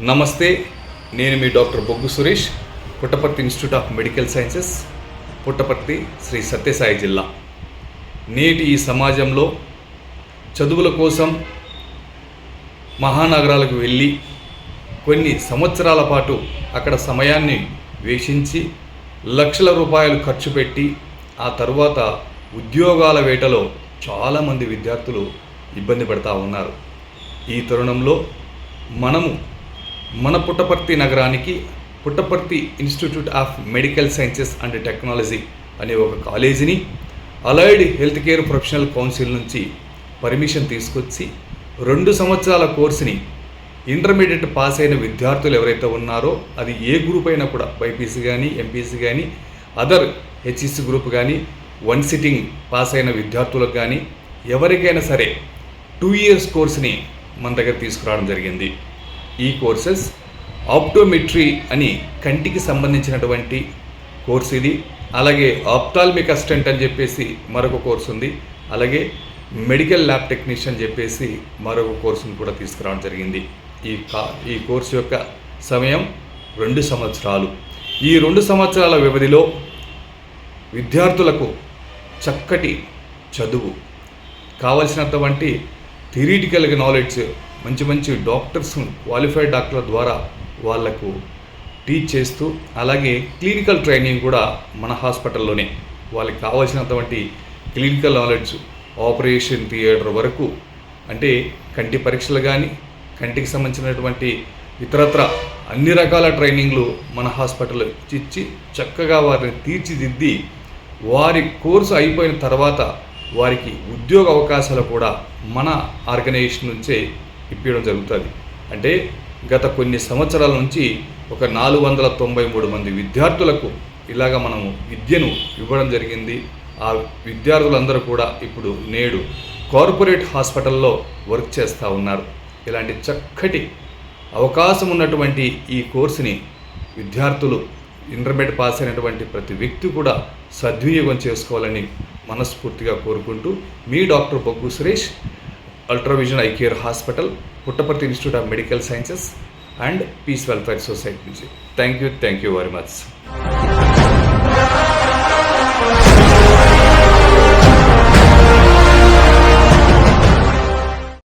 నమస్తే, నేను మీ doctor Boggu Suresh, Puttaparthi institute of medical sciences, Puttaparthi, Shri Sathya Sai జిల్లా. నేటి ఈ సమాజంలో చదువుల కోసం మహానగరాలకు వెళ్ళి కొన్ని సంవత్సరాల పాటు అక్కడ సమయాన్ని వేచించి లక్షల రూపాయలు ఖర్చు పెట్టి ఆ తరువాత ఉద్యోగాల వేటలో చాలామంది విద్యార్థులు ఇబ్బంది పడుతూ ఉన్నారు. ఈ తరుణంలో మనము మన పుట్టపర్తి నగరానికి Puttaparthi institute of medical sciences and technology అనే ఒక కాలేజీని allied health care professional council నుంచి పర్మిషన్ తీసుకొచ్చి 2 సంవత్సరాల కోర్సుని ఇంటర్మీడియట్ పాస్ అయిన విద్యార్థులు ఎవరైతే ఉన్నారో, అది ఏ గ్రూప్ అయినా కూడా బైపీసీ కానీ, ఎంపీసీ కానీ, అదర్ హెచ్ఈసీ గ్రూప్ కానీ, 1 సిట్టింగ్ పాస్ అయిన విద్యార్థులకు కానీ ఎవరికైనా సరే 2 years కోర్సుని మన దగ్గర తీసుకురావడం జరిగింది. ఈ కోర్సెస్ ఆప్టోమెట్రీ అని కంటికి సంబంధించినటువంటి కోర్సు ఇది. అలాగే ఆప్థాల్మిక్ అసిస్టెంట్ అని చెప్పేసి మరొక కోర్సు ఉంది. అలాగే మెడికల్ ల్యాబ్ టెక్నీషియన్ అని చెప్పేసి మరొక కోర్సును కూడా తీసుకురావడం జరిగింది. ఈ కోర్సు యొక్క సమయం 2 సంవత్సరాలు. ఈ 2 సంవత్సరాల వ్యవధిలో విద్యార్థులకు చక్కటి చదువు, కావలసినటువంటి థియరిటికల్ నాలెడ్జ్, మంచి డాక్టర్స్, క్వాలిఫైడ్ డాక్టర్ల ద్వారా వాళ్లకు టీచ్ చేస్తూ, అలాగే క్లినికల్ ట్రైనింగ్ కూడా మన హాస్పిటల్లోనే వాళ్ళకి కావాల్సినటువంటి క్లినికల్ నాలెడ్జ్ ఆపరేషన్ థియేటర్ వరకు, అంటే కంటి పరీక్షలు కానీ, కంటికి సంబంధించినటువంటి ఇతరత్ర అన్ని రకాల ట్రైనింగ్లు మన హాస్పిటల్లో ఇచ్చి చక్కగా వారిని తీర్చిదిద్ది వారి కోర్సు అయిపోయిన తర్వాత వారికి ఉద్యోగ అవకాశాలు కూడా మన ఆర్గనైజేషన్ నుంచే ఇప్పించడం జరుగుతుంది. అంటే గత కొన్ని సంవత్సరాల నుంచి ఒక 493 మంది విద్యార్థులకు ఇలాగ మనము విద్యను ఇవ్వడం జరిగింది. ఆ విద్యార్థులందరూ కూడా ఇప్పుడు నేడు కార్పొరేట్ హాస్పిటల్లో వర్క్ చేస్తూ ఉన్నారు. ఇలాంటి చక్కటి అవకాశం ఉన్నటువంటి ఈ కోర్సుని విద్యార్థులు, ఇంటర్మీడియట్ పాస్ అయినటువంటి ప్రతి వ్యక్తి కూడా సద్వినియోగం చేసుకోవాలని మనస్ఫూర్తిగా కోరుకుంటూ, మీ doctor Boggu Suresh, Ultravision eye care hospital, Puttaparthi institute of medical sciences and peace welfare society నుంచి. Thank you very much.